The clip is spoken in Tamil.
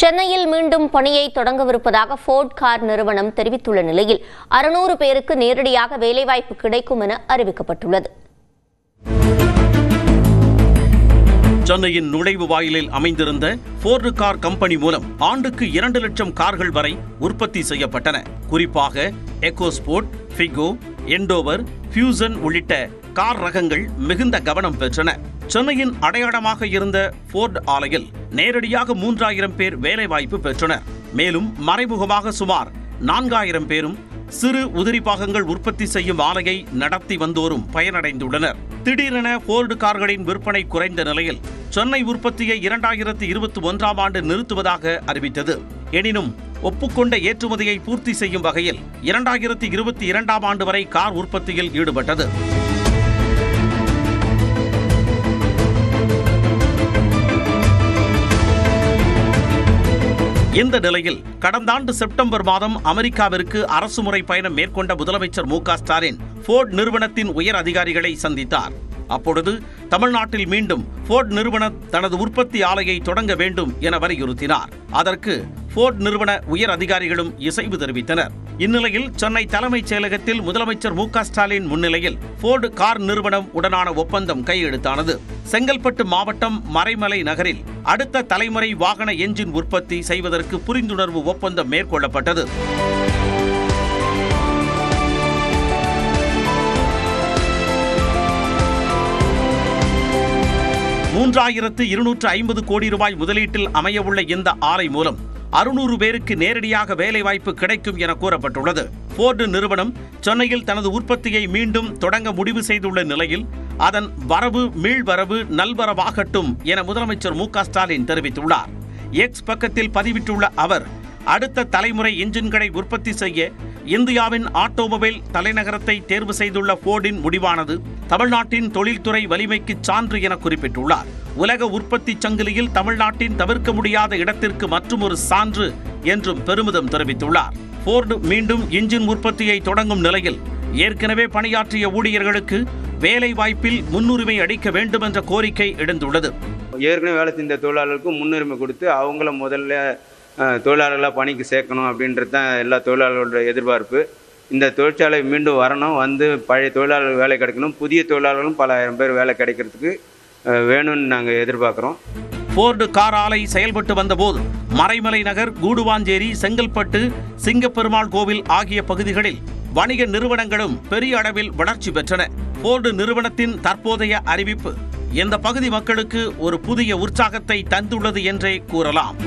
சென்னையில் மீண்டும் பணியை தொடங்கவிருப்பதாக ஃபோர்ட் கார் நிறுவனம் தெரிவித்துள்ள நிலையில் 600 பேருக்கு நேரடியாக வேலைவாய்ப்பு கிடைக்கும் என அறிவிக்கப்பட்டுள்ளது. சென்னையின் நுழைவு வாயிலில் அமைந்திருந்த ஃபோர்டு கார் கம்பெனி மூலம் ஆண்டுக்கு 2 லட்சம் கார்கள் வரை உற்பத்தி செய்யப்பட்டன. குறிப்பாக எக்கோஸ்போர்ட், ஃபிகோ, எண்டோவர், ஃபியூசன் உள்ளிட்ட கார் ரகங்கள் மிகுந்த கவனம் பெற்றன. சென்னையின் அடையாளமாக இருந்த ஃபோர்டு ஆலையில் நேரடியாக 3000 பேர் வேலைவாய்ப்பு பெற்றனர். மேலும் மறைமுகமாக சுமார் 4000 பேரும் சிறு உதிரி பாகங்கள் உற்பத்தி செய்யும் ஆலையை நடத்தி வந்தோரும் பயனடைந்துள்ளனர். திடீரென ஃபோர்டு கார்களின் விற்பனை குறைந்த நிலையில் சென்னை உற்பத்தியை 2021ஆம் ஆண்டு நிறுத்துவதாக அறிவித்தது. எனினும் ஒப்புக்கொண்ட ஏற்றுமதியை பூர்த்தி செய்யும் வகையில் 2022ஆம் ஆண்டு வரை கார் உற்பத்தியில் ஈடுபட்டது. இந்த நிலையில் கடந்த ஆண்டு செப்டம்பர் மாதம் அமெரிக்காவிற்கு அரசுமுறை பயணம் மேற்கொண்ட முதலமைச்சர் மு.க.ஸ்டாலின் ஃபோர்டு நிறுவனத்தின் உயர் அதிகாரிகளை சந்தித்தார். அப்பொழுது தமிழ்நாட்டில் மீண்டும் ஃபோர்டு நிறுவனம் தனது உற்பத்தி ஆலையை தொடங்க வேண்டும் என வலியுறுத்தினார். அதற்கு ஃபோர்டு நிறுவன உயர் அதிகாரிகளும் இசைவு தெரிவித்தனர். இந்நிலையில் சென்னை தலைமைச் செயலகத்தில் முதலமைச்சர் மு.க.ஸ்டாலின் முன்னிலையில் ஃபோர்டு கார் நிறுவனம் உடனான ஒப்பந்தம் கையெழுத்தானது. செங்கல்பட்டு மாவட்டம் மறைமலை நகரில் அடுத்த தலைமுறை வாகன என்ஜின் உற்பத்தி செய்வதற்கு புரிந்துணர்வு ஒப்பந்தம் மேற்கொள்ளப்பட்டது. $3250 கோடி முதலீட்டில் அமையவுள்ள இந்த ஆலை மூலம் 600 பேருக்கு நேரடியாக வேலைவாய்ப்பு கிடைக்கும் என கூறப்பட்டுள்ளது. ஃபோர்டு நிறுவனம் சென்னையில் தனது உற்பத்தியை மீண்டும் தொடங்க முடிவு செய்துள்ள நிலையில் அதன் வரவு மீள்வரவு நல்வரவாகட்டும் என முதலமைச்சர் மு.க.ஸ்டாலின் தெரிவித்துள்ளார். எக்ஸ் பக்கத்தில் பதிவிட்டுள்ள அவர், அடுத்த தலைமுறை என்ஜின்களை உற்பத்தி செய்ய இந்தியாவின் ஆட்டோமொபைல் தலைநகரத்தை தேர்வு செய்துள்ள ஃபோர்டின் முடிவானது தமிழ்நாட்டின் தொழில்துறை வலிமைக்கு சான்று என குறிப்பிட்டுள்ளார். உலக உற்பத்தி சங்கிலியில் தமிழ்நாட்டின் தவிர்க்க முடியாத இடத்திற்கு மற்றொரு சான்று என்றும் பெருமிதம் தெரிவித்துள்ளார். ஃபோர்டு மீண்டும் என்ஜின் உற்பத்தியை தொடங்கும் நிலையில் ஏற்கனவே பணியாற்றிய ஊழியர்களுக்கு வேலை வாய்ப்பில் முன்னுரிமை அளிக்க வேண்டும் என்ற கோரிக்கை எழுந்துள்ளது. ஏற்கனவே வேலை செஞ்ச தொழிலாளர்களுக்கு முன்னுரிமை கொடுத்து அவங்கள முதல்ல தொழிலாளர்களாக பணிக்கு சேர்க்கணும் அப்படின்றது தான் எல்லா தொழிலாளர்களோட எதிர்பார்ப்பு. இந்த தொழிற்சாலை மீண்டும் வரணும், வந்து பழைய தொழிலாளர்கள் வேலை கிடைக்கணும், புதிய தொழிலாளர்களும் பல ஆயிரம் பேர் வேலை கிடைக்கிறதுக்கு வேணும்னு நாங்கள் எதிர்பார்க்குறோம். ஃபோர்டு கார் ஆலை செயல்பட்டு வந்தபோது மறைமலை நகர், கூடுவாஞ்சேரி, செங்கல்பட்டு, சிங்கப்பெருமாள் கோவில் ஆகிய பகுதிகளில் வணிக நிறுவனங்களும் பெரிய அளவில் வளர்ச்சி பெற்றன. ஃபோர்டு நிறுவனத்தின் தற்போதைய அறிவிப்பு இந்த பகுதி மக்களுக்கு ஒரு புதிய உற்சாகத்தை தந்துள்ளது என்றே கூறலாம்.